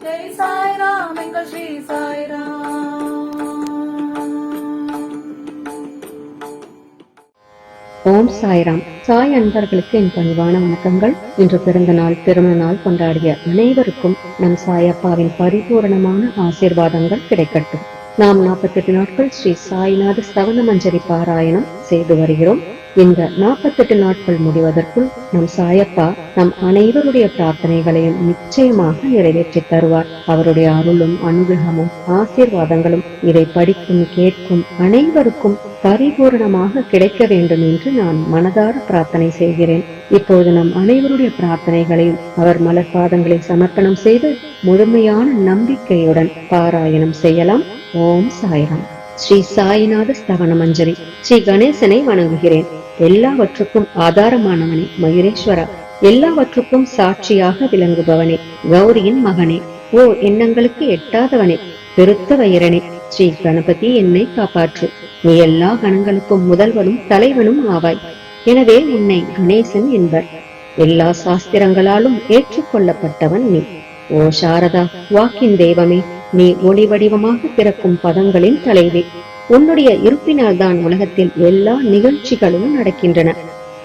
ஜெய் சாய்ராம் எங்கள் ஸ்ரீ சாய்ராம். ஓம் சாய்ராம். சாய் அன்பர்களுக்கு என் பணிவான வணக்கங்கள். இன்று பிறந்த நாள் திருமண நாள் கொண்டாடிய அனைவருக்கும் நம் சாயப்பாவின் பரிபூரணமான ஆசீர்வாதங்கள் கிடைக்கட்டும். நாம் 48 நாட்கள் ஸ்ரீ சாய்நாத ஸ்தவன மஞ்சரி பாராயணம் செய்து வருகிறோம். இந்த 48 நாட்கள் முடிவதற்குள் நம் சாயப்பா நம் அனைவருடைய பிரார்த்தனைகளையும் நிச்சயமாக நிறைவேற்றி தருவார். அவருடைய அருளும் அனுகிரகமும் ஆசீர்வாதங்களும் இதை படிக்கும் கேட்கும் அனைவருக்கும் பரிபூரணமாக கிடைக்க வேண்டும் என்று நான் மனதார பிரார்த்தனை செய்கிறேன். இப்போது நம் அனைவருடைய பிரார்த்தனைகளையும் அவர் மலர் பாதங்களை சமர்ப்பணம் செய்து முழுமையான நம்பிக்கையுடன் பாராயணம் செய்யலாம். ஓம் சாய்ராம். ஸ்ரீ சாய்நாத ஸ்தவன மஞ்சரி. ஸ்ரீ கணேசனை வணங்குகிறேன். எல்லாவற்றுக்கும் ஆதாரமானவனே மயூரேஸ்வரா, எல்லாவற்றுக்கும் சாட்சியாக விளங்குபவனே, கௌரியின் மகனே, ஓ எண்ணங்களுக்கு எட்டாதவனே, பெருத்த வயிறனே, ஸ்ரீ கணபதி என்னை காப்பாற்று. நீ எல்லா கணங்களுக்கும் முதல்வனும் தலைவனும் ஆவாய். எனவே உன்னை கணேசன் என்பர். எல்லா சாஸ்திரங்களாலும் ஏற்றுக்கொள்ளப்பட்டவன் நீ. ஓ சாரதா, வாக்கின் தெய்வமே, நீ ஒளி வடிவமாக பிறக்கும் பதங்களின் தலைவி. உன்னுடைய இருப்பினால் தான் உலகத்தில் எல்லா நிகழ்ச்சிகளும் நடக்கின்றன.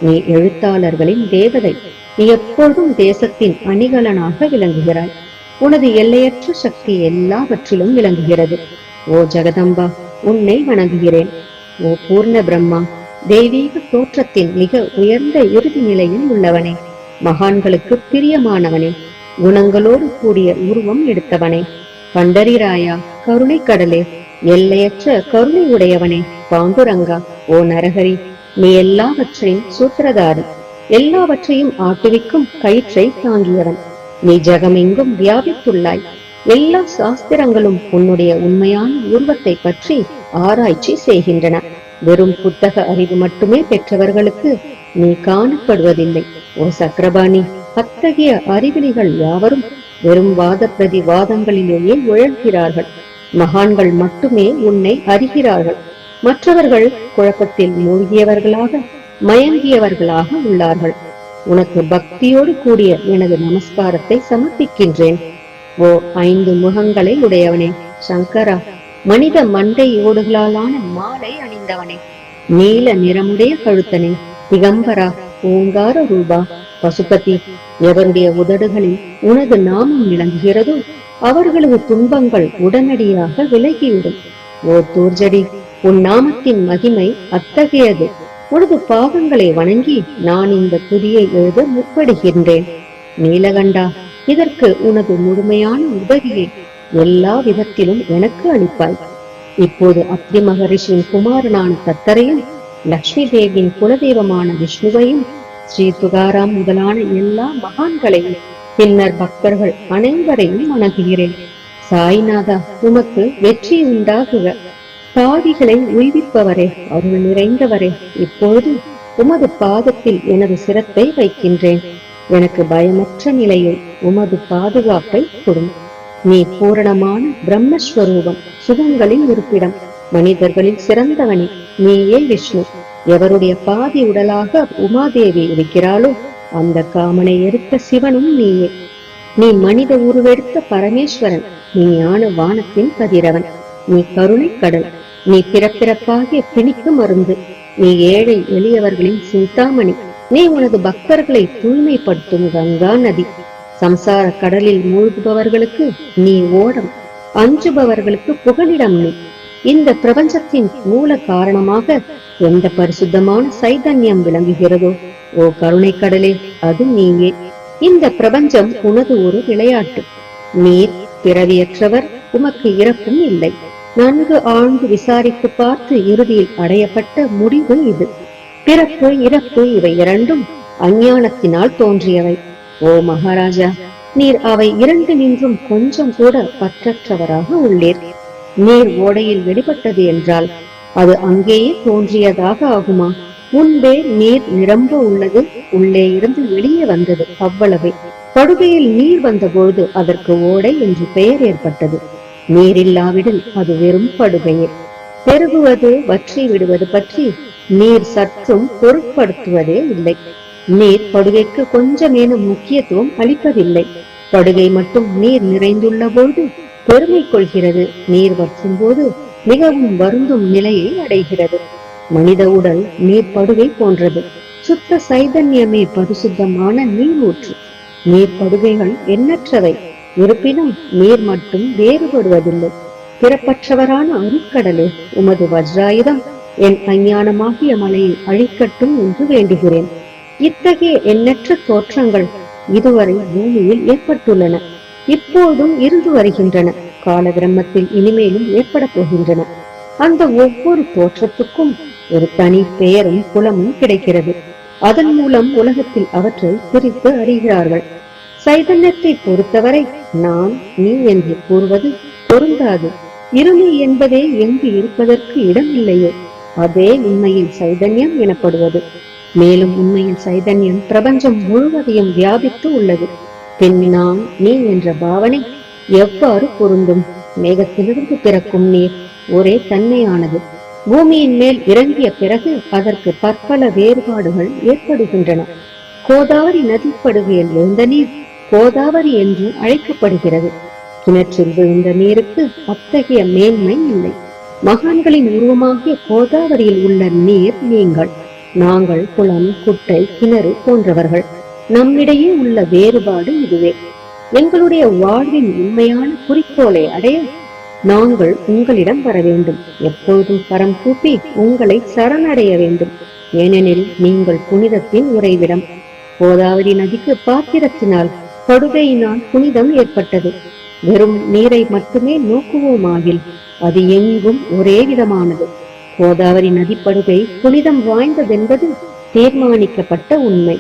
நீ எழுத்தாளர்களின் தேவதை. நீ எப்பொழுதும் தேசத்தின் அணிகலனாக விளங்குகிறாய். உனது எல்லையற்ற சக்தி எல்லாவற்றிலும் விளங்குகிறது. ஓ ஜெகதம்பா, உன்னை வணங்குகிறேன். ஓ பூர்ண பிரம்மா, தெய்வீக தோற்றத்தின் மிக உயர்ந்த இறுதி நிலையில் உள்ளவனே, மகான்களுக்கு பிரியமானவனே, குணங்களோடு கூடிய உருவம் எடுத்தவனே, பண்டரிராயா, கருணை கடலே, எல்லையற்ற கருணை உடையவனே, பாண்டுரங்கா, ஓ நரஹரி, நீ எல்லாவற்றையும் சூத்திரதாரி, எல்லாவற்றையும் ஆட்டுவிக்கும் கயிற்றை தாங்கியவன். நீ ஜகமெங்கும் வியாபித்துள்ளாய். எல்லா சாஸ்திரங்களும் உன்னுடைய உண்மையான உருவத்தை பற்றி ஆராய்ச்சி செய்கின்றன. வெறும் புத்தக அறிவு மட்டுமே பெற்றவர்களுக்கு நீ காணப்படுவதில்லை. ஓ சக்கரபாணி, அத்தகைய அறிவிலிகள் யாவரும் வெறும் வாத பிரதிவாதங்களிலேயே உழல்கிறார்கள். மகான்கள் மட்டுமே உன்னை அறிகிறார்கள். மற்றவர்கள் குழப்பத்தில் மூழ்கியவர்களாக மயங்கியவர்களாக உள்ளார்கள். உனக்கு பக்தியோடு கூடிய எனது நமஸ்காரத்தை சமர்ப்பிக்கின்றேன். ஓ 5 முகங்களை உடையவனே, சங்கரா, மனித மண்டை ஓடுகளாலான மாலை அணிந்தவனே, நீல நிறமுடைய கழுத்தனே, திகம்பரா, ஓங்கார ரூபா, பசுபதி, எவருடைய உதடுகளில் உனது நாமம் விளங்குகிறதோ அவர்களது துன்பங்கள் உடனடியாக விலகிவிடும். ஓ தூர்ஜடி, உன் நாமத்தின் மகிமை அத்தகையது. உனது பாதங்களை வணங்கி நான் இந்த துதியை எழுத முற்படுகின்றேன். நீலகண்டா, இதற்கு உனது முழுமையான உதவியை எல்லா விதத்திலும் எனக்கு அளிப்பாய். இப்போது அப்தி மகரிஷியின் குமாரனான தத்தரையும், லக்ஷ்மி தேவியின் குலதெய்வமான விஷ்ணுவையும், ஸ்ரீ துகாராம் முதலான எல்லா மகான்களையும், பின்னர் பக்தர்கள் அனைவரையும் வணங்குகிறேன். சாய்நாதா, உமக்கு வெற்றி உண்டாகுக. பாவிகளை உய்விப்பவரே, அருள் நிறைந்தவரே, இப்பொழுது உமது பாதத்தில் எனது சிரத்தை வைக்கின்றேன். எனக்கு பயமற்ற நிலையில் உமது பாதுகாப்பை கொடும். நீ பூரணமான பிரம்மஸ்வரூபம், சுகங்களின் இருப்பிடம், மனிதர்களில் சிறந்தவனே, நீயே விஷ்ணு. எவருடைய பாதி உடலாக உமாதேவி இருக்கிறாளோ அந்த காமனை எடுத்த சிவனும் நீயே. நீ மனித உருவெடுத்த பரமேஸ்வரன். நீ ஞான வானத்தின் கதிரவன். நீ கருணை கடல். நீ பிறப்பிறப்பாகிய பிணிக்கு மருந்து. நீ ஏழை எளியவர்களின் சிந்தாமணி. நீ உனது பக்தர்களை தூய்மைப்படுத்தும் கங்கா நதி. சம்சார கடலில் மூழ்குபவர்களுக்கு நீ ஓடம், அஞ்சுபவர்களுக்கு புகலிடம் நீ. இந்த பிரபஞ்சத்தின் மூல காரணமாக எந்த பரிசுத்தமான சைதன்யம் விளங்குகிறதோ ஓ கருணை கடலே, அது நீயே. இந்த பிரபஞ்சம் உனது ஒரு விளையாட்டு. நீர் பிறவியற்றவர், உமக்கு இறப்பும் இல்லை. நன்கு ஆழ்ந்து விசாரித்து பார்த்து இறுதியில் அடையப்பட்ட முடிவு இது. பிறப்பு இறப்பு இவை இரண்டும் அஞ்ஞானத்தினால் தோன்றியவை. ஓ மகாராஜா, நீர் அவை இரண்டு நின்றும் கொஞ்சம் கூட பற்றற்றவராக உள்ளீர். நீர் ஓடையில் வெளிப்பட்டது என்றால் அது அங்கேயே தோன்றியதாக ஆகுமா? முன்பே நீர் நிரம்ப உள்ளது, உள்ளே இருந்து வெளியே வந்தது, அவ்வளவே. படுகையில் நீர் வந்த பொழுது அதற்கு ஓடை என்று பெயர் ஏற்பட்டது. நீர் இல்லாவிடில் அது வெறும் படுகையே. பெருகுவது வற்றி விடுவது பற்றி நீர் சற்றும் பொருட்படுத்துவதே இல்லை. நீர் படுகைக்கு கொஞ்சமேனும் முக்கியத்துவம் அளிப்பதில்லை. படுகை மட்டும் நீர் நிறைந்துள்ள போது பெருமை கொள்கிறது, நீர் வற்றும் போது மிகவும் வருந்தும் நிலையை அடைகிறது. மனித உடல் நீர் படுகை போன்றது. சுத்த சைதன்யமே பரிசுத்தமான நீர் ஊற்று. நீர் படுகைகள் எண்ணற்றவை. இருப்பினும் நீர் மட்டும் வேறுபடுவதில்லை. பிறப்பற்றவரான அருட்கடலே, உமது வஜ்ராயுதம் என் அஞ்ஞானமாகிய மலையை அழிக்கட்டும் என்று வேண்டுகிறேன். இத்தகைய எண்ணற்ற தோற்றங்கள் இதுவரை பூமியில் ஏற்பட்டுள்ளன, இப்போதும் இருந்து வருகின்றன, கால பிரம்மத்தில் இனிமேலும் ஏற்பட போகின்றன. அந்த ஒவ்வொரு தோற்றத்துக்கும் ஒரு தனி பெயரும் குலமும் கிடைக்கிறது. அதன் மூலம் உலகத்தில் அவற்றை பிரித்து அறிகிறார்கள். சைதன்யத்தை பொறுத்தவரை நான் நீ என்று கூறுவது பொருந்தாது. இருமை என்பதே எங்கு இருப்பதற்கு இடமில்லையோ அதே உண்மையில் சைதன்யம் எனப்படுவது. மேலும் உண்மையில் சைதன்யம் பிரபஞ்சம் முழுவதையும் வியாபித்து உள்ளது. பின் நான் நீ என்ற பாவனை எவ்வாறு பொருந்தும்? மேகத்திலிருந்து பிறக்கும் நீர் ஒரே தன்மையானது. பூமியின் மேல் இறங்கிய பிறகு அதற்கு பற்பல வேறுபாடுகள் ஏற்படுகின்றன. கோதாவரி நதிப்படுகையில் விழுந்த நீர் கோதாவரி என்று அழைக்கப்படுகிறது. கிணற்றில் விழுந்த நீருக்கு அத்தகைய மேன்மை இல்லை. மகான்களின் உருவமாகிய கோதாவரியில் உள்ள நீர் நீங்கள். நாங்கள் குளம், குட்டை, கிணறு போன்றவர்கள். நம்மிடையே உள்ள வேறுபாடு இதுவே. எங்களுடைய வாழ்வின் உண்மையான குறிக்கோளை அடைய நாங்கள் உங்களிடம் வர வேண்டும். எப்போதும் கரம் கூப்பி உங்களை சரணடைய வேண்டும். ஏனெனில் நீங்கள் புனிதத்தின் உறைவிடம். கோதாவரி நதிக்கு பாத்திரத்தினால், படுகையினால் புனிதம் ஏற்பட்டது. வெறும் நீரை மட்டுமே நோக்குவோமாகில் அது எங்கும் ஒரே விதமானது. கோதாவரி நதிப்படுகை புனிதம் வாய்ந்ததென்பது தீர்மானிக்கப்பட்ட உண்மை.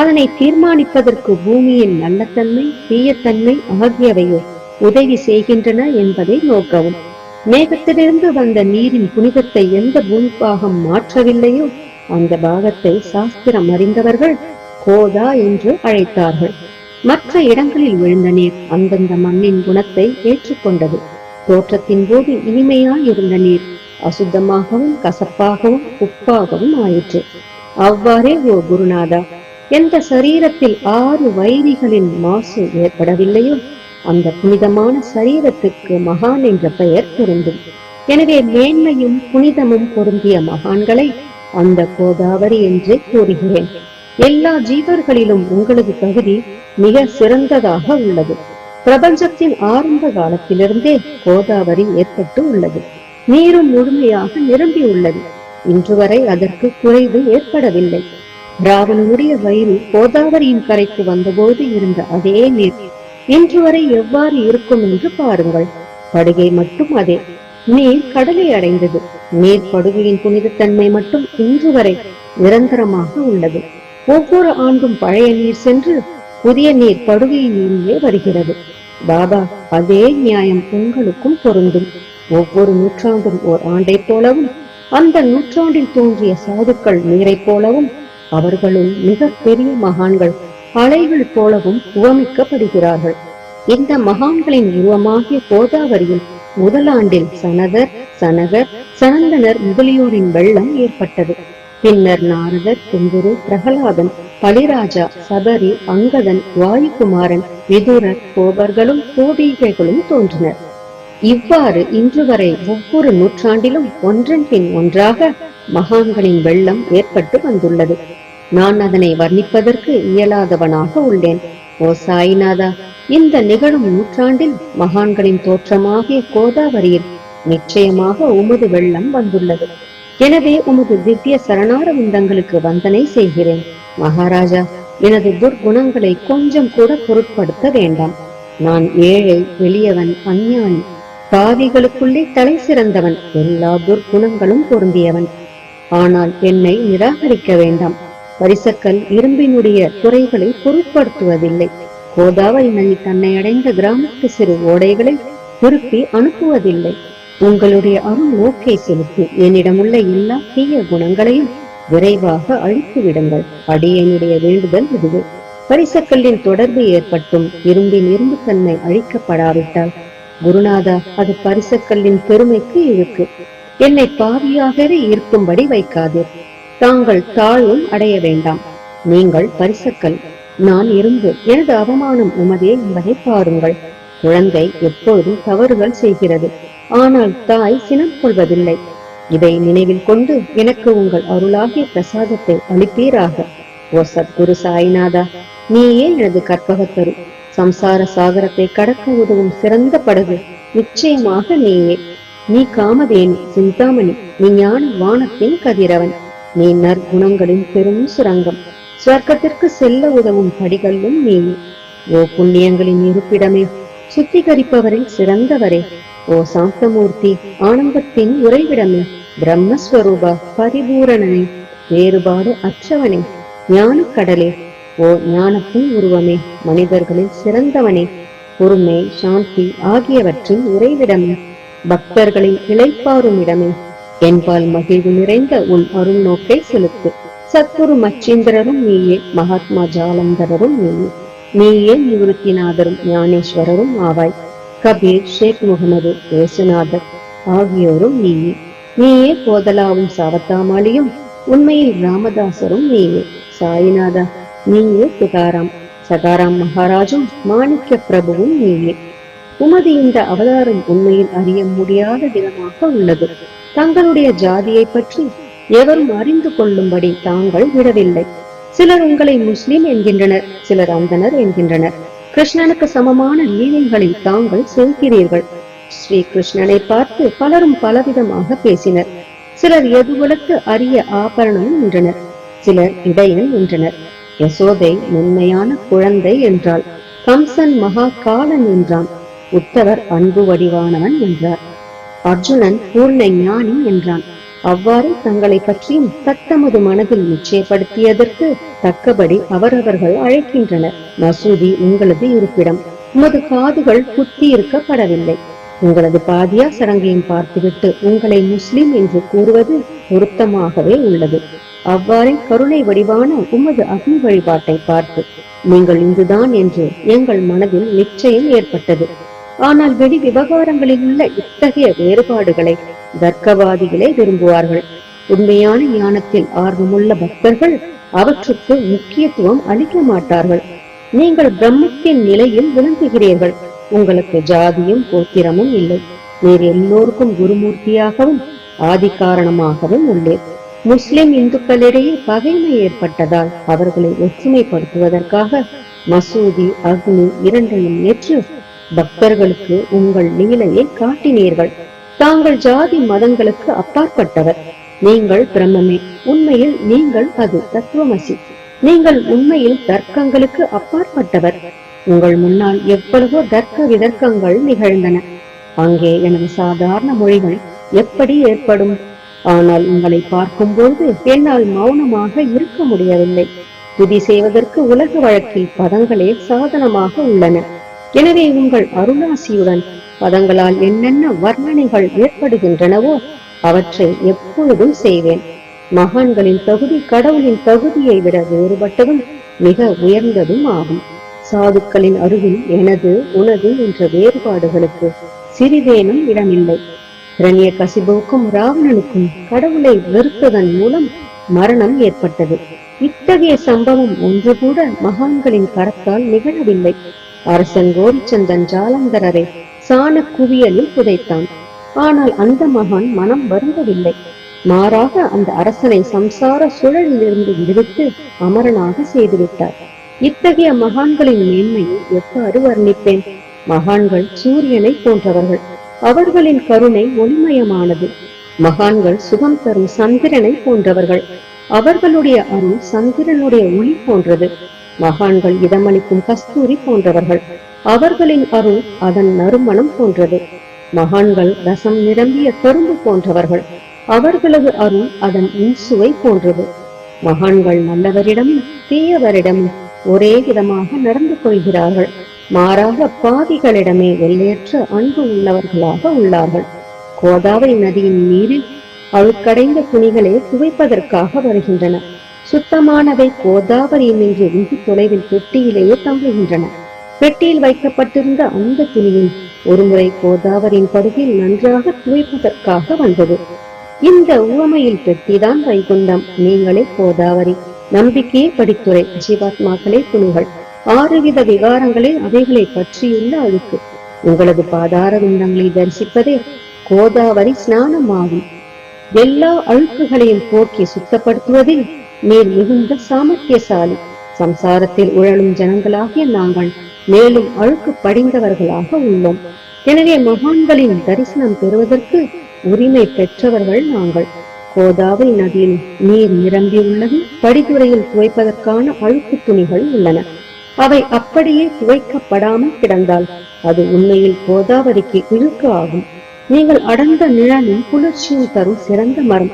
அதனை தீர்மானிப்பதற்கு பூமியின் நல்லத்தன்மை, தீயத்தன்மை ஆகியவையோ உதவி செய்கின்றன என்பதை நோக்கவும். மேகத்திலிருந்து வந்த நீரின் புனிதத்தை எந்த பூமிபாகம் மாற்றவில்லையோ அந்த பாகத்தை சாஸ்திரம் அறிந்தவர்கள் கோதா என்று அழைத்தார்கள். மற்ற இடங்களில் விழுந்த நீர் அந்தந்த மண்ணின் குணத்தை ஏற்றுக்கொண்டது. தோற்றத்தின் போது இனிமையாய் இருந்த நீர் அசுத்தமாகவும் கசப்பாகவும் உப்பாகவும் ஆயிற்று. அவ்வாறே ஓ குருநாதா, எந்த சரீரத்தில் 6 வைரிகளின் மாசு ஏற்படவில்லையோ அந்த புனிதமான சரீரத்துக்கு மகான் என்ற பெயர் பொருந்தும். எனவே மேன்மையும் புனிதமும் பொருந்திய மகான்களை அந்த கோதாவரி என்று கூறுகிறேன். எல்லா ஜீவர்களிலும் உங்களது தகுதி மிக சிறந்ததாக உள்ளது. பிரபஞ்சத்தின் ஆரம்ப காலத்திலிருந்தே கோதாவரி ஏற்பட்டு உள்ளது. நீரும் முழுமையாக நிரம்பி உள்ளது. இன்று வரை அதற்கு குறைவு ஏற்படவில்லை. ராவணனுடைய வயிறு கோதாவரியின் கரைக்கு வந்தபோது இருந்த அதே நீர் இன்று வரை எவ்வாறு இருக்கும் என்று பாருங்கள். படுகை மட்டும் அதே. நீர் கடலை அடைந்தது. நீர் படுகையின் புனிதத்தன்மை மட்டும் இன்று வரை நிரந்தரமாக உள்ளது. ஒவ்வொரு ஆண்டும் பழைய நீர் சென்று புதிய நீர் படுகையிலேயே வருகிறது. பாபா, அதே நியாயம் உங்களுக்கும் பொருந்தும். ஒவ்வொரு நூற்றாண்டும் ஓர் ஆண்டை போலவும் அந்த நூற்றாண்டில் தோன்றிய சாதுக்கள் நீரை போலவும் அவர்களும் மிக பெரிய மகான்கள் அலைகள் போலவும் உவமிக்கப்படுகிறார்கள். இந்த மகான்களின் உருவமாகிய கோதாவரியில் முதலாண்டில் சனதர், சனகர், சனந்தனர் முதலியோரின் வெள்ளம் ஏற்பட்டது. பின்னர் நாரதர், குந்துரு, பிரகலாதன், பலிராஜா, சபரி, அங்கதன், வாயுகுமாரன், விதுரர், கோபர்களும் கோபிகைகளும் தோன்றினர். இவ்வாறு இன்று வரை ஒவ்வொரு நூற்றாண்டிலும் ஒன்றன் பின் ஒன்றாக மகான்களின் வெள்ளம் ஏற்பட்டு வந்துள்ளது. நான் அதனை வர்ணிப்பதற்கு இயலாதவனாக உள்ளேன். ஓ சாய்நாதா, இந்த நிகழும் நூற்றாண்டில் மகான்களின் தோற்றமாகிய கோதாவரியில் நிச்சயமாக உமது வெள்ளம் வந்துள்ளது. எனவே உமது திவ்ய சரணாரவிந்தங்களுக்கு வந்தனை செய்கிறேன். மகாராஜா, எனது துர்குணங்களை கொஞ்சம் கூட பொருட்படுத்த வேண்டாம். நான் ஏழை, எளியவன், அஞ்ஞானி, பாவிகளுக்குள்ளே தலை சிறந்தவன், எல்லா துர்குணங்களும் பொருந்தியவன். ஆனால் என்னை நிராகரிக்க வேண்டாம். பரிசக்கல் இரும்பினுடைய துறைகளை பொருட்படுத்துவதில்லை. கோதாவரி நதி தன்னை அடைந்த கிராமத்து சிறு ஓடைகளை திருப்பி அனுப்புவதில்லை. உங்களுடைய அருள் நோக்கை செலுத்தி என்னிடமுள்ள எல்லா தீய குணங்களையும் விரைவாக அழித்து விடுங்கள். அடியனுடைய வேண்டுதல் இதுவே. பரிசக்கல்லின் தொடர்பு ஏற்பட்டும் இரும்பின் இரும்பு தன்மை அழிக்கப்படாவிட்டால் குருநாதா, அது பரிசக்கல்லின் பெருமைக்கு இழுக்கு. என்னை பாவியாகவே இருக்கும்படி வைக்காதீர். தாங்கள் தாழ்வும் அடைய வேண்டாம். நீங்கள் பரிசக்கல். நான் இருந்து எனது அவமானம் உமதே என்பதை பாருங்கள். குழந்தை எப்பொழுதும் தவறுகள் செய்கிறது, ஆனால் தாய் சினம் கொள்வதில்லை. இதை நினைவில் கொண்டு எனக்கு உங்கள் அருளாகிய பிரசாதத்தை அளிப்பீராக. ஓ சத்குரு சாய்நாதா, நீயே எனது கற்பகத்தரு. சம்சார சாகரத்தை கடக்க உதவும் சிறந்த படகு நிச்சயமாக நீயே. நீ காமதேனு சிந்தாமணி, நீ ஞான வானத்தின் கதிரவன், நீ நற்குணங்களின் பெரும் சுரங்கம், ஸ்வர்க்கத்திற்கு செல்ல உதவும் படிகளும் நீயே. ஓ புண்ணியங்களின் இருப்பிடமே, சுத்திகரிப்பவரில் சிறந்தவரே, ஓ சாந்தமூர்த்தி, ஆனந்தத்தின் உறைவிடமே, பிரம்மஸ்வரூபா, பரிபூரணனே, வேறுபாடு அற்றவனே, ஞான கடலே, ஓ ஞானத்தின் உருவமே, மனிதர்களில் சிறந்தவனே, பொறுமை சாந்தி ஆகியவற்றின் உறைவிடமே, பக்தர்களின் இளைப்பாறும் இடமே, என்பால் மகிழ்வு நிறைந்த உன் அருள் நோக்கை செலுத்து. சத்குரு மச்சேந்திரரும் நீயே, மகாத்மா ஜாலந்தரரும் நீயே, நீயே நிவృத்திநாதரும் ஞானேஸ்வரரும் ஆவாய். கபீர், ஷேக் முகமது, இயேசுநாதர் ஆகியோரும் நீயே. நீயே போதலாவும் சாவத்தாமாலியும், உண்மையில் ராமதாசரும் நீயே. சாயிநாதா, நீயே துகாராம், சகாராம் மகாராஜும் மாணிக்க பிரபுவும் நீயே. உமது இந்த அவதாரம் உண்மையில் அறிய முடியாத விதமாக உள்ளது. தங்களுடைய ஜாதியை பற்றி எவரும் அறிந்து கொள்ளும்படி தாங்கள் விடவில்லை. சிலர் உங்களை முஸ்லிம் என்கின்றனர், சிலர் அந்தனர் என்கின்றனர். கிருஷ்ணனுக்கு சமமான லீலைகளை தாங்கள் செய்கிறீர்கள். ஸ்ரீ கிருஷ்ணனை பார்த்து பலரும் பலவிதமாக பேசினர். சிலர் எதுவளுக்கு அரிய ஆபரணம் என்றனர், சிலர் இடையன் என்றனர். யசோதை மென்மையான குழந்தை என்றாள், கம்சன் மகா காலன் என்றான், உத்தவர் அன்பு வடிவானவன் என்றார், அர்ஜுனன் பூர்ண ஞானி என்றான். அவ்வாறு தங்களை பற்றியும் தத்தமது மனதில் நிச்சயப்படுத்தியதற்கு தக்கபடி அவரவர்கள் அழைக்கின்றனர். மசூதி உங்களது இருப்பிடம், உமது காதுகள் குத்தி இருக்கப்படவில்லை. உங்களது பாதியா சடங்கையும் பார்த்துவிட்டு உங்களை முஸ்லிம் என்று கூறுவது பொருத்தமாகவே உள்ளது. அவ்வாறே கருணை வடிவான உமது அக்னி வழிபாட்டை பார்த்து நீங்கள் இந்துதான் என்று எங்கள் மனதில் நிச்சயம் ஏற்பட்டது. ஆனால் வெளி விவகாரங்களில் உள்ள இத்தகைய வேறுபாடுகளை தர்க்கவாதிகளே விரும்புவார்கள். உண்மையான ஞானத்தில் ஆர்வமுள்ள பக்தர்கள் அவற்றுக்கு முக்கியத்துவம் அளிக்க மாட்டார்கள். நீங்கள் பிரம்மத்தின் நிலையில் விளங்குகிறீர்கள். உங்களுக்கு ஜாதியும் கோத்திரமும் இல்லை. நீர் எல்லோருக்கும் குருமூர்த்தியாகவும் ஆதி காரணமாகவும் உள்ளீர். முஸ்லிம் இந்துக்களிடையே பகைமை ஏற்பட்டதால் அவர்களை ஒற்றுமைப்படுத்துவதற்காக மசூதி அக்னி இரண்டையும் ஏற்று பக்தர்களுக்கு உங்கள் லீலையை காட்டினீர்கள். தாங்கள் ஜாதி மதங்களுக்கு அப்பாற்பட்டவர். நீங்கள் பிரம்மமே, உண்மையில் நீங்கள் அது தத்துவமசி. நீங்கள் உண்மையில் தர்க்கங்களுக்கு அப்பாற்பட்டவர். உங்கள் முன்னால் எவ்வளவோ தர்க்க விதர்க்கங்கள் நிகழ்ந்தன. அங்கே எனது சாதாரண மொழிகள் எப்படி ஏற்படும்? ஆனால் உங்களை பார்க்கும்போது என்னால் மௌனமாக இருக்க முடியவில்லை. துதி செய்வதற்கு உலக வழக்கில் பதங்களே சாதனமாக உள்ளன. எனவே உங்கள் அருளாசியுடன் பதங்களால் என்னென்ன வர்ணனைகள் ஏற்படுகின்றனவோ அவற்றை எப்பொழுதும் செய்வேன். மகான்களின் தகுதி கடவுளின் தகுதியை விட வேறுபட்டதும் மிக உயர்ந்ததும் ஆகும். சாதுக்களின் அருகில் எனது உனது என்ற வேறுபாடுகளுக்கு சிறிதேனும் இடமில்லை. இரணிய கசிபுவுக்கும் ராவணனுக்கும் கடவுளை வெறுத்ததன் மூலம் மரணம் ஏற்பட்டது. இத்தகைய சம்பவம் ஒன்று கூட மகான்களின் கரத்தால் நிகழவில்லை. அரசன் கோரிச்சந்தன் ஜாலந்தரரை சாண குவியலில் புதைத்தான். ஆனால் அந்த மகான் மனம் வருந்தவில்லை. மாறாக அந்த அரசனை சம்சார சுழலில் இருந்து விடுவித்து அமரனாக செய்துவிட்டார். இத்தகைய மகான்களின் மேன்மையை எவ்வாறு வர்ணிப்பேன்? மகான்கள் சூரியனை போன்றவர்கள். அவர்களின் கருணை ஒளிமயமானது. மகான்கள் சுகம் தரும் சந்திரனை போன்றவர்கள். அவர்களுடைய அருள் சந்திரனுடைய ஒளி போன்றது. மகான்கள் இதமளிக்கும் கஸ்தூரி போன்றவர்கள். அவர்களின் அருள் அதன் நறுமணம் போன்றது. மகான்கள் ரசம் நிரம்பிய கரும்பு போன்றவர்கள். அவர்களது அருள் அதன் இன்சுவை போன்றது. மகான்கள் நல்லவரிடமும் தீயவரிடமும் ஒரே விதமாக நடந்து கொள்கிறார்கள். மாறாக பாவிகளிடமே எல்லையற்ற அன்பு உள்ளவர்களாக உள்ளார்கள். கோதாவரி நதியின் நீரில் அழுக்கடைந்த துணிகளே துவைப்பதற்காக வருகின்றன. சுத்தமானவை கோதாவரி நின்று வெகு தொலைவில் பெட்டியிலேயே தங்குகின்றன. பெட்டியில் வைக்கப்பட்டிருந்த அந்த துணியை ஒருமுறை கோதாவரியின் படுகையில் நன்றாக துவைப்பதற்காக வந்தது. இந்த உவமையில் பெட்டிதான் வைகுண்டம், நீங்களே கோதாவரி. நம்பிக்கையே படித்துறை, ஜீவாத்மாக்களே துணிகள், 6 வித விகாரங்களே அவைகளை பற்றியுள்ள அழுக்கு. உங்களது பாதார விந்தங்களை தரிசிப்பதே கோதாவரி ஸ்நானமாகும். எல்லா அழுக்குகளையும் போக்கி சுத்தப்படுத்துவதில் நீர் மிகுந்த சாமர்த்தியசாலி. சம்சாரத்தில் உழலும் ஜனங்களாகிய நாங்கள் மேலும் அழுக்கு படிந்தவர்களாக உள்ளோம். எனவே மகான்களின் தரிசனம் பெறுவதற்கு உரிமை பெற்றவர்கள் நாங்கள். கோதாவரி நதியில் நீர் நிரம்பி உள்ளது. படித்துறையில் துவைப்பதற்கான அழுக்கு துணிகள் உள்ளன. அவை அப்படியே துவைக்கப்படாமல் கிடந்தால் அது உண்மையில் கோதாவரிக்கு இழுக்கு ஆகும். நீங்கள் அடர்ந்த நிழலும் குளிர்ச்சியும் தரும் சிறந்த மரம்.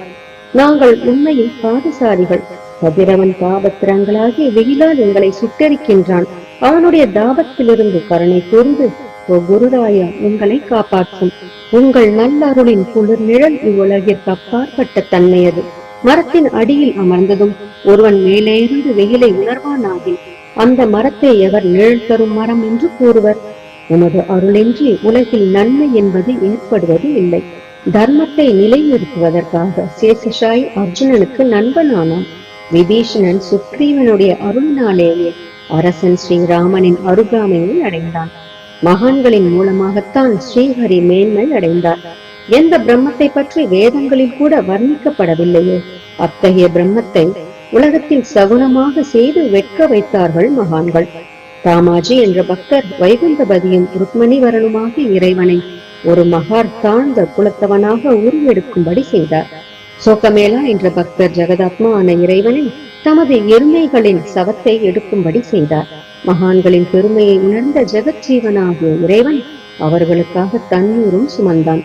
நாங்கள் உண்மையில் பாதசாரிகள். கதிரவன் தாபத்திரங்களாகிய வெயிலால் எங்களை சுட்டரிக்கின்றான். அவனுடைய தாபத்திலிருந்து கருணை கூர்ந்து ஓ குருராயா எங்களை காப்பாற்றும். உங்கள் நல்லருளின் குளிர் நிழல் இவ்வுலகிற்கு அப்பாற்பட்ட தன்மையது. மரத்தின் அடியில் அமர்ந்ததும் ஒருவன் மேலே இருந்து வெயிலை உணர்வானாகில் அந்த மரத்தை எவர் நிழல் தரும் மரம் என்று கூறுவர். உமது அருளின்றி உலகில் நன்மை என்பது ஏற்படுவது இல்லை. தர்மத்தை நிலைநிறுத்துவதற்காக சேஷசாயி அர்ஜுனனுக்கு நண்பனானான். விபீஷணன் சுக்ரீவனுடைய அருளினாலேயே அரசன் ஸ்ரீராமனின் அருகாமையை அடைந்தான். மகான்களின் மூலமாகத்தான் ஸ்ரீஹரி மேன்மை அடைந்தார். எந்த பிரம்மத்தை பற்றி வேதங்களில் கூட வர்ணிக்கப்படவில்லையோ அத்தகைய பிரம்மத்தை உலகத்தில் சகுனமாக செய்து வெட்க வைத்தார்கள் மகான்கள். தாமாஜி என்ற பக்தர் வைகுந்தபதியும் ருக்மணிவரனுமாக இறைவனை ஒரு மகார் தாழ்ந்த குலத்தவனாக உருவெடுக்கும்படி செய்தார். சோகமேளா என்ற பக்தர் ஜெகதாத்மா ஆன இறைவனை தமது எருமைகளின் சவத்தை எடுக்கும்படி செய்தார். மகான்களின் பெருமையை உணர்ந்த ஜெகஜீவனாகிய இறைவன் அவர்களுக்காக தண்ணீரும் சுமந்தான்.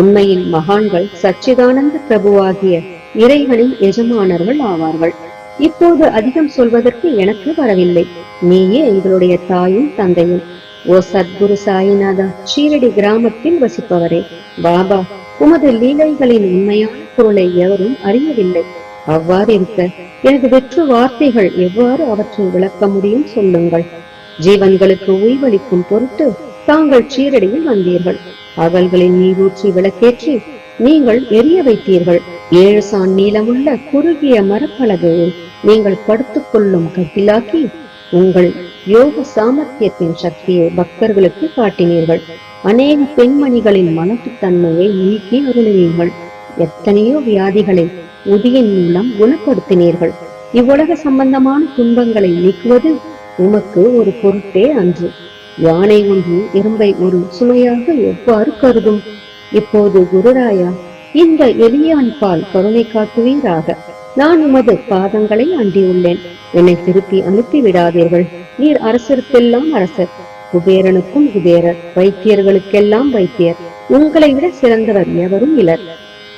உண்மையில் மகான்கள் சச்சிதானந்த பிரபுவாகிய இறைவனின் எஜமானர்கள் ஆவார்கள். இப்போது அதிகம் சொல்வதற்கு எனக்கு வரவில்லை. நீயே எங்களுடைய தாயும் தந்தையும். ஓ சத்குரு சாயிநாதா, ஷீரடி கிராமத்தில் வசிப்பவரே, பாபா, உமது லீலைகளின் உண்மையான பொருளை எவரும் அறியவில்லை. அவ்வாறு இருக்க எனது வெற்று வார்த்தைகள் எவ்வாறு அவற்றை விளக்க முடியும் சொல்லுங்கள். ஜீவன்களுக்கு உய்வளிக்கும் பொருட்டு தாங்கள் ஷீரடியில் வந்தீர்கள். அகல்களின் நீரூற்றி விளக்கேற்றி நீங்கள் எரிய வைத்தீர்கள். 7 சான் நீளமுள்ள குறுகிய மரப்பலகையை நீங்கள் படுத்துக் கொள்ளும் கட்டிலாக்கி உங்கள் யோக சாமர்த்தியத்தின் சக்தியை பக்தர்களுக்கு காட்டினீர்கள். அநேக பெண்மணிகளின் மனத்துத்தன்மையை நீக்கி அருளினீர்கள். எத்தனையோ வியாதிகளை உதியின் மூலம் குணப்படுத்தினீர்கள். இவ்வுலக சம்பந்தமான துன்பங்களை நீக்குவது உமக்கு ஒரு பொருட்டே அன்று. யானை ஒன்று இரும்பை ஒரு சுமையாக எவ்வாறு கருதும்? இப்போது குருராயா, இந்த எளியவன் பால் கருணை காட்டுவீராக. நான் உமது பாதங்களை அண்டியுள்ளேன். என்னை திருப்பி அனுப்பி விடாதீர்கள். நீர் அரசருக்கெல்லாம் அரசர், குபேரனுக்கும் குபேரர், வைத்தியர்களுக்கெல்லாம் வைத்தியர். உங்களை விட சிறந்தவர் எவரும் இலர்.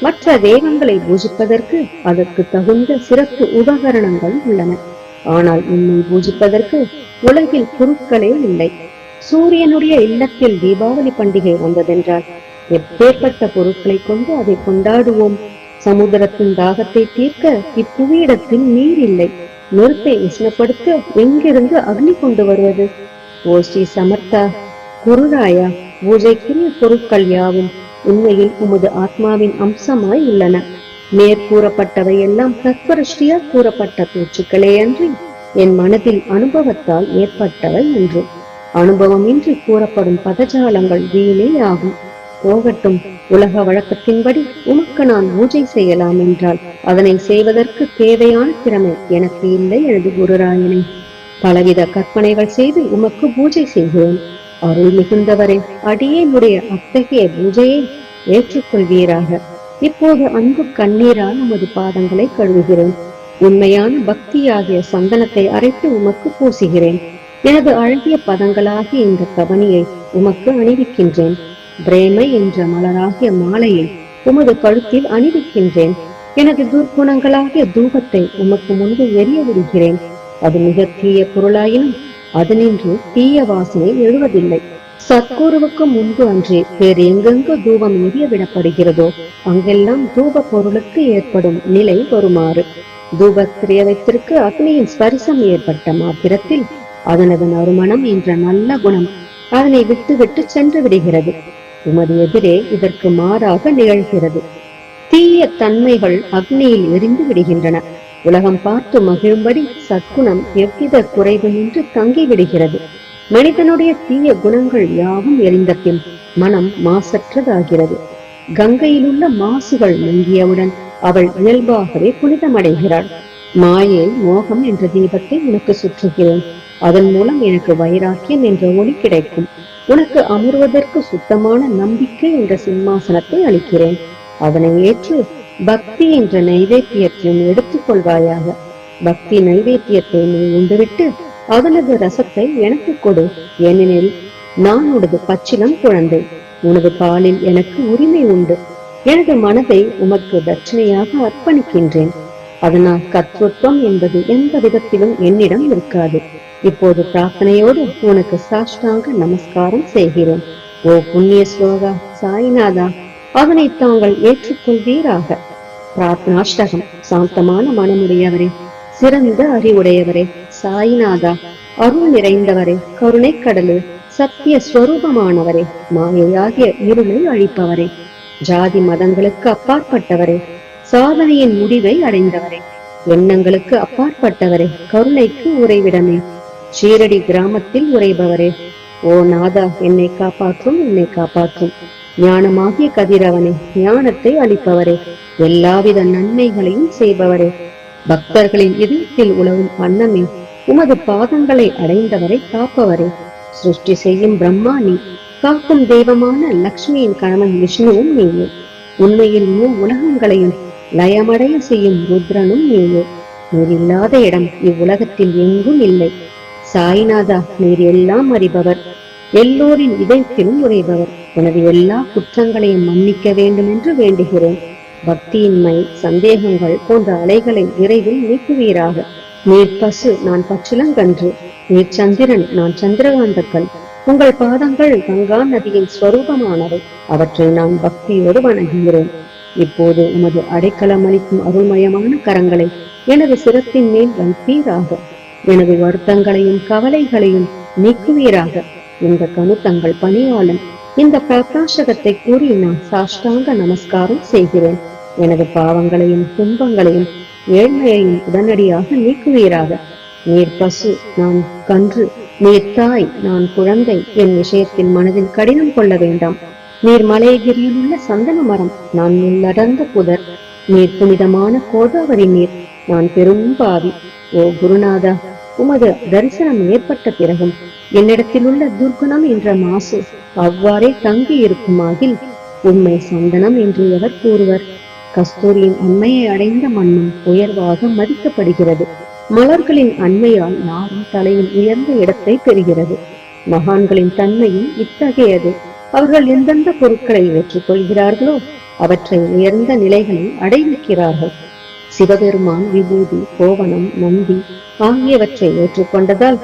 மற்ற தெய்வங்களை பூஜிப்பதற்கு அதற்கு தகுந்த சிறப்பு உபகரணங்கள் உள்ளன. ஆனால் உன்னை பூஜிப்பதற்கு உலகில் பொருட்களே இல்லை. சூரியனுடைய இல்லத்தில் தீபாவளி பண்டிகை வந்ததென்றால் எப்பேற்பட்ட பொருட்களை கொண்டு அதை கொண்டாடுவோம். சமுத்திரத்தின் தாகத்தை தீர்க்க இப்புவியிடத்தில் நீர் இல்லை. நெருப்பை உஷ்ணப்படுத்த எங்கிருந்து அக்னி கொண்டு வருவது? ஓ ஸ்ரீ சமர்த்தா குருராயா, பூஜைக்குரிய பொருட்கள் யாவும் உண்மையில் உமது ஆத்மாவின் அம்சமாய் உள்ளன. மேற்கூறப்பட்டவை எல்லாம் தத்வருஷ்டியா கூறப்பட்ட பேச்சுக்களே அன்றி என் மனதில் அனுபவத்தால் ஏற்பட்டவை என்று. அனுபவமின்றி கூறப்படும் பதஜாலங்கள் வீணே ஆகும். போகட்டும், உலக வழக்கத்தின்படி உமக்கு நான் பூஜை செய்யலாம் என்றால் அதனை செய்வதற்கு தேவையான திறமை எனக்கு இல்லை எனது குருராயனே. பலவித கற்பனைகள் செய்து உமக்கு பூஜை செய்கிறேன். அருள் மிகுந்தவரே, அடியேனுடைய அத்தகைய பூஜையை ஏற்றுக்கொள்வீராக. இப்போது அன்பு கண்ணீரால் உமது பாதங்களை கழுவுகிறேன். உண்மையான பக்தியாகிய சந்தனத்தை அரைத்து உமக்கு பூசுகிறேன். எனது அழகிய பதங்களாகிய இந்த கவனியை உமக்கு அணிவிக்கின்றேன். பிரேமை என்ற மலராகிய மாலையை உமது கழுத்தில் அணிவிக்கின்றேன். எனது துர்க்குணங்களாகிய தூபத்தை உமக்கு முன்பு எரிய விடுகிறேன். அது மிக தீய பொருளாயினும் அதனின்று தீய வாசனை எழுவதில்லை. சத்குருவுக்கு முன்பு அன்றே வேறு எங்கெங்கு தூபம் எரிய விடப்படுகிறதோ அங்கெல்லாம் தூப பொருளுக்கு ஏற்படும் நிலை வருமாறு. தூபத்திரியத்திற்கு அக்னியின் ஸ்பரிசம் ஏற்பட்ட மாத்திரத்தில் அதனது நறுமணம் என்ற நல்ல குணம் அதனை விட்டு விட்டு சென்று விடுகிறது. உமது எதிரே இதற்கு மாறாக நிகழ்கிறது. தீய தன்மைகள் அக்னியில் எரிந்து விடுகின்றன. உலகம் பார்த்து மகிழும்படி சற்குணம் எவ்வித குறைவுமின்றி தங்கிவிடுகிறது. மனிதனுடைய தீய குணங்கள் யாவும் எரிந்த பின் மனம் மாசற்றதாகிறது. கங்கையிலுள்ள மாசுகள் நீங்கியவுடன் அவள் இயல்பாகவே புனிதமடைகிறாள். மாயை மோகம் என்ற தீபத்தை உனக்கு சுற்றுகிறேன். அதன் மூலம் எனக்கு வைராக்கியம் என்ற ஒளி கிடைக்கும். உனக்கு அமர்வதற்கு சுத்தமான நம்பிக்கை என்ற சிம்மாசனத்தை அளிக்கிறேன். அதனை ஏற்று பக்தி என்ற நைவேத்தியத்தையும் எடுத்துக் கொள்வாயாக. பக்தி நைவேத்தியத்தை நீ உண்டுவிட்டு அதனது ரசத்தை எனக்கு கொடு. ஏனெனில் நான் உனது பச்சிலம் குழந்தை. உனது பாலில் எனக்கு உரிமை உண்டு. எனது மனதை உமக்கு தட்சணையாக அர்ப்பணிக்கின்றேன். அதனால் கர்த்தத்துவம் என்பது எந்த விதத்திலும் என்னிடம் இருக்காது. இப்போது பிரார்த்தனையோடு உனக்கு சாஷ்டாங்க நமஸ்காரம் செய்கிறேன். ஓ புண்ணிய ஸ்லோகா சாய்நாதா, அதனை தாங்கள் ஏற்றுக்கொள்வீராக. பிரார்த்தனாஷ்டகம். சாந்தமான மனமுடையவரே, சிறந்த அறிவுடையவரே, சாய்நாதா, அருள் நிறைந்தவரே, கருணை கடலே, சத்திய ஸ்வரூபமானவரே, மாயையாகிய இருளை அழிப்பவரே, ஜாதி மதங்களுக்கு அப்பாற்பட்டவரே, சாதனையின் முடிவை அடைந்தவரே, எண்ணங்களுக்கு அப்பாற்பட்டவரே, கருணைக்கு உறைவிடமே, ஷீரடி கிராமத்தில் உறைபவரே, ஓ நாதா, என்னை காப்பாற்றும், என்னை காப்பாற்றும். ஞானமாகிய கதிரவனே, ஞானத்தை அளிப்பவரே, எல்லாவித நன்மைகளையும் செய்பவரே, பக்தர்களின் இதயத்தில் உலவும் அன்னமே, உமது பாதங்களை அடைந்தவரை காப்பவரே, சிருஷ்டி செய்யும் பிரம்மா நீ, காக்கும் தெய்வமான லக்ஷ்மியின் கணவன் விஷ்ணுவும் நீயே, உண்மையில் உலகங்களையும் லயமடைய செய்யும் ருத்ரனும் நீயே. நீர் இல்லாத இடம் இவ்வுலகத்தில் எங்கும் இல்லை. சாய்நாதா, நீர் எல்லாம் அறிபவர், எல்லோரின் இதயத்திலும் உறைபவர். எனது எல்லா குற்றங்களையும் மன்னிக்க வேண்டும் என்று வேண்டுகிறேன். பக்தியின்மை, சந்தேகங்கள் போன்ற அலைகளை விரைவில் நீக்குவீராக. நீர் பசு, நான் பச்சிலங்கன்று. நீர் சந்திரன், நான் சந்திரகாந்தக்கல். உங்கள் பாதங்கள் கங்கா நதியின் ஸ்வரூபமானவை. அவற்றை நான் பக்தியோடு வணங்குகிறேன். இப்போது உமது அடைக்கலம் அளிக்கும் அருள்மயமான கரங்களை எனது சிரத்தின் மேல் வைப்பீராக. எனது வருத்தங்களையும் கவலைகளையும் நீக்குவீராக. இந்த கணு தங்கள் பணியாளன். இந்த பிரகாசகத்தை கூறி நான் சாஷ்டாங்க நமஸ்காரம் செய்கிறேன். எனது பாவங்களையும் துன்பங்களையும் ஏழ்மையையும் உடனடியாக நீக்குவீராக. நீர் பசு, நான் கன்று. நீர் தாய், நான் குழந்தை. என் விஷயத்தில் மனதில் கடினம் கொள்ள வேண்டாம். நீர் மலையகிரியில் உள்ள சந்தன மரம், நான் உள்ளடர்ந்த புதர். நீர் புனிதமான கோதாவரி நீர், நான் பெரும் பாவி. ஓ குருநாதா, உமது தரிசனம் ஏற்பட்ட பிறகும் என்னிடத்தில் உள்ள துர்குணம் என்ற மாசு அவ்வாறே தங்கி இருக்குமாகில் உண்மை சந்தனம் என்று எவர் கூறுவர்? கஸ்தூரியின் அண்மையை அடைந்த மண்ணும் உயர்வாக மதிக்கப்படுகிறது. மலர்களின் அண்மையால் நாரும் தலையில் உயர்ந்த இடத்தை பெறுகிறது. மகான்களின் தன்மையும் இத்தகையது. அவர்கள் எந்தெந்த பொருட்களை ஏற்றுக்கொள்கிறார்களோ அவற்றை உயர்ந்த நிலைகளை அடைவிக்கிறார்கள். சிவபெருமான் விபூதி, கோவணம், நந்தி ஆகியவற்றை ஏற்றுக்கொண்டதால்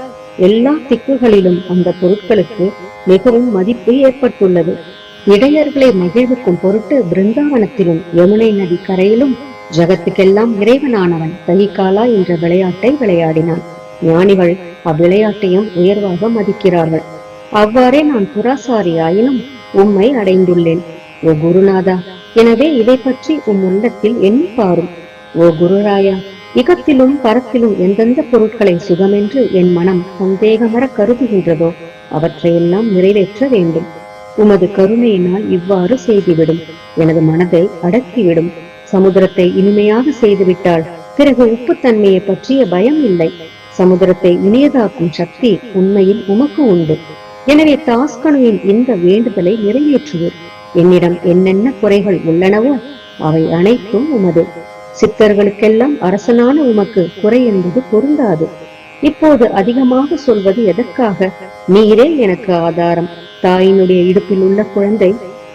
எல்லா திக்குகளிலும் அந்த பொருட்களுக்கு மிகவும் மதிப்பு ஏற்பட்டுள்ளது. இடையர்களை மகிழ்விக்கும் பொருட்டு பிருந்தாவனத்திலும் யமுனை நதி கரையிலும் ஜகத்துக்கெல்லாம் இறைவனானவன் தகிகாலா என்ற விளையாட்டை விளையாடினான். ஞானிகள் அவ்விளையாட்டையும் உயர்வாக மதிக்கிறார்கள். அவ்வாறே நான் புராசாரி ஆயினும் உம்மை அடைந்துள்ளேன். ஓ குருநாதா, எனவே இதை பற்றி உம் உள்ளத்தில் எண்ணி பாரும். ஓ குருராயா, இகத்திலும் பரத்திலும் எந்தெந்த பொருட்களை சுகமென்று என் மனம் சந்தேகமர கருதுகின்றதோ அவற்றையெல்லாம் நிறைவேற்ற வேண்டும். உமது கருணையினால் இவ்வாறு செய்துவிடும். எனது மனதை அடக்கிவிடும். சமுத்திரத்தை இனிமையாக செய்துவிட்டால் பிறகு உப்புத்தன்மையை பற்றிய பயம் இல்லை. சமுத்திரத்தை இனியதாக்கும் சக்தி உண்மையில் உமக்கு உண்டு. எனவே தாஸ்கனுவின் இந்த வேண்டுதலை நிறைவேற்றுவீர். என்னிடம் என்னென்ன குறைகள் உள்ளனவோ அவை அனைத்தும் உமது. சித்தர்களுக்கெல்லாம் அரசனான உமக்கு குறை என்பது பொருந்தாது. இப்போது அதிகமாக சொல்வது எதற்காக? நீரே எனக்கு ஆதாரம். தாயினுடைய இடுப்பில் உள்ள குழந்தை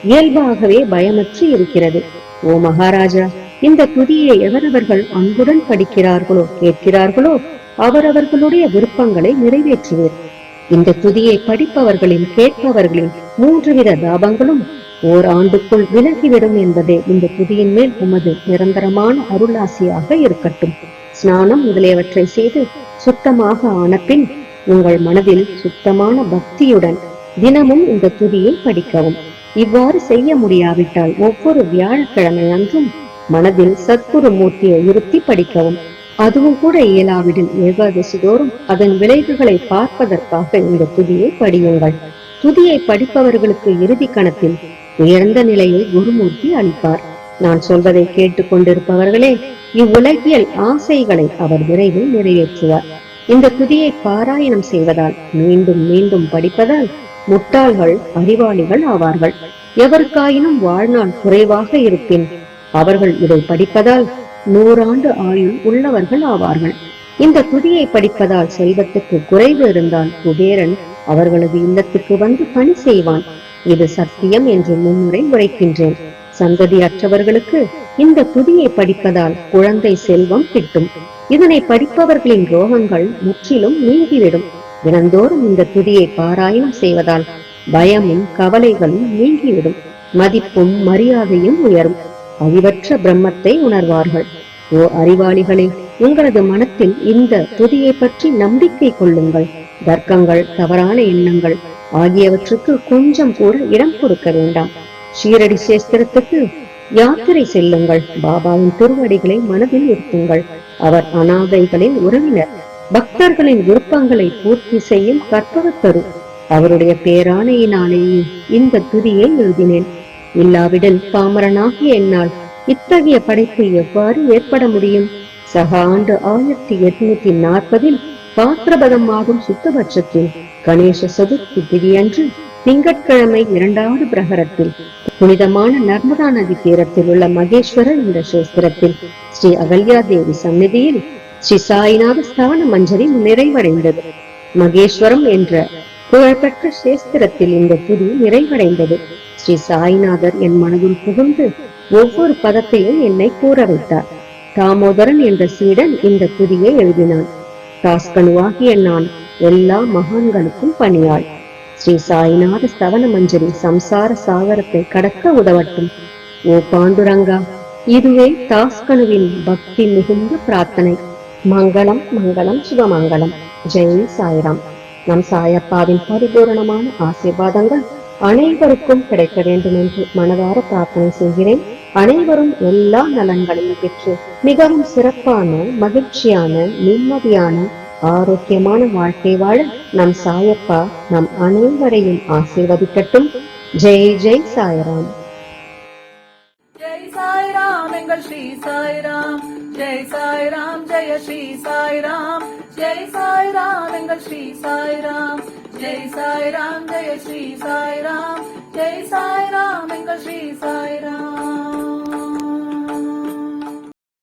இயல்பாகவே பயமற்று இருக்கிறது. ஓ மகாராஜா, இந்த துதியை எவரவர்கள் அன்புடன் படிக்கிறார்களோ கேட்கிறார்களோ அவரவர்களுடைய விருப்பங்களை நிறைவேற்றுவீர். இந்த துதியை படிப்பவர்களின் கேட்பவர்களின் 3 வித தாபங்களும் ஓர் ஆண்டுக்குள் விலகிவிடும் என்பதே இந்த துதியின் மேல் உமது நிரந்தரமான அருளாசியாக இருக்கட்டும். ஸ்நானம் முதலியவற்றை செய்து சுத்தமாக ஆன பின் உங்கள் மனதில் சுத்தமான பக்தியுடன் தினமும் இந்த துதியை படிக்கவும். இவ்வாறு செய்ய முடியாவிட்டால் ஒவ்வொரு வியாழக்கிழமை அன்றும் மனதில் சத்குரு மூர்த்தியை இருத்தி படிக்கவும். அதுவும் கூட இயலாவிடில் ஏகாதசி தோறும் அதன் விளைவுகளை பார்ப்பதற்காக இந்த துதியை படியுங்கள். துதியை படிப்பவர்களுக்கு இறுதி கணத்தில் உயர்ந்த நிலையை குருமூர்த்தி அளிப்பார். நான் சொல்வதை கேட்டுக் கொண்டிருப்பவர்களே, இவ்வுலகியல் ஆசைகளை அவர் விரைவில் நிறைவேற்றுவார். இந்த துதியை பாராயணம் செய்வதால், மீண்டும் மீண்டும் படிப்பதால் முட்டாள்கள் அறிவாளிகள் ஆவார்கள். எவருக்காயினும் வாழ்நாள் குறைவாக இருப்பின் அவர்கள் இதை படிப்பதால் 100 ஆண்டு ஆயுள் உள்ளவர்கள் ஆவார்கள். இந்த துதியை படிப்பதால் செல்வத்துக்கு குறைவு இருந்தால் குபேரன் அவர்களது இல்லத்துக்கு வந்து பணி செய்வான். இது சத்தியம் என்று முன்னுரை உரைக்கின்றேன். சந்ததி அற்றவர்களுக்கு இந்த துதியை படிப்பதால் குழந்தை செல்வம் கிட்டும். இதனை படிப்பவர்களின் ரோகங்கள் முற்றிலும் நீங்கிவிடும். தினந்தோறும் இந்த துதியை பாராயணம் செய்வதால் பயமும் கவலைகளும் நீங்கிவிடும். மதிப்பும் மரியாதையும் உயரும். அறிவற்ற பிரம்மத்தை உணர்வார்கள். ஓ அறிவாளிகளே, உங்களது மனத்தில் இந்த துதியை பற்றி நம்பிக்கை கொள்ளுங்கள். தர்க்கங்கள், தவறான எண்ணங்கள் ஆகியவற்றுக்கு கொஞ்சம் கூட இடம் கொடுக்க வேண்டாம். ஷீரடி சேஸ்திரத்துக்கு யாத்திரை செல்லுங்கள். பாபாவின் திருவடிகளை மனதில் நிறுத்துங்கள். அவர் அனாதைகளின் உறவினர். பக்தர்களின் விருப்பங்களை பூர்த்தி செய்யும் கற்பகத்தரு. அவருடைய பேராணையினாலேயே இந்த துதியை எழுதினேன். இல்லாவிடில் பாமரனாகிய என்னால் இத்தகைய படைப்பு எவ்வாறு ஏற்பட முடியும்? சக ஆண்டு 1840 பாத்திரபதம் மாதம் சுத்தபட்சத்தில் கணேச சதுர்த்தி திதியன்று திங்கட்கிழமை 2வது பிரகரத்தில் புனிதமான நர்மதா நதி தீரத்தில் உள்ள மகேஸ்வரர் என்ற சேஸ்திரத்தில் ஸ்ரீ அகல்யா தேவி சந்நிதியில் ஸ்ரீ சாய்நாத ஸ்தான மஞ்சரி நிறைவடைந்தது. மகேஸ்வரம் என்ற புகழ்பெற்ற சேஸ்திரத்தில் இந்த துதி நிறைவடைந்தது. ஸ்ரீ சாய்நாதர் என் மனதில் புகுந்து ஒவ்வொரு பதத்தையும் என்னை கூற வைத்தார். தாமோதரன் என்ற சீடன் இந்த துதியை எழுதினான். தாஸ்கனுவாகிய நான் எல்லா மகான்களுக்கும் பணியாள். ஸ்ரீ சாய்நாத ஸ்தவன மஞ்சரி சம்சார சாகரத்தை கடக்க உதவட்டும். ஓ பாண்டுரங்கா, இதுவே தாஸ்கனுவின் பக்தி மிகுந்த பிரார்த்தனை. மங்களம் மங்களம் சிவமங்கலம். ஜெய் சாய்ராம். நம் சாயப்பாவின் பரிபூரணமான ஆசீர்வாதங்கள் அனைவருக்கும் கிடைக்க வேண்டும் என்று மனதார பிரார்த்தனை செய்கிறேன். அனைவரும் எல்லா நலன்களையும் பெற்று மிகவும் சிறப்பான, மகிழ்ச்சியான, நிம்மதியான, ஆரோக்கியமான வாழ்க்கை வாழ நம் சாயப்பா நம் அனைவரையும் ஆசீர்வதிக்கட்டும். ஜெய் ஜெய் சாய்ராம். ஜெய் சாய்ராம் எங்கள் ஸ்ரீ சாய்ராம். ஜெய் சாய்ராம் ஜெய ஸ்ரீ சாய்ராம். ஜெய் சாய்ராம் எங்கள் ஸ்ரீ சாய்ராம். ஜெய் சாய்ராம் ஜெய ஸ்ரீ சாய்ராம். ஜெய் சாய்ராம் எங்கள் ஸ்ரீ சாய்ராம்.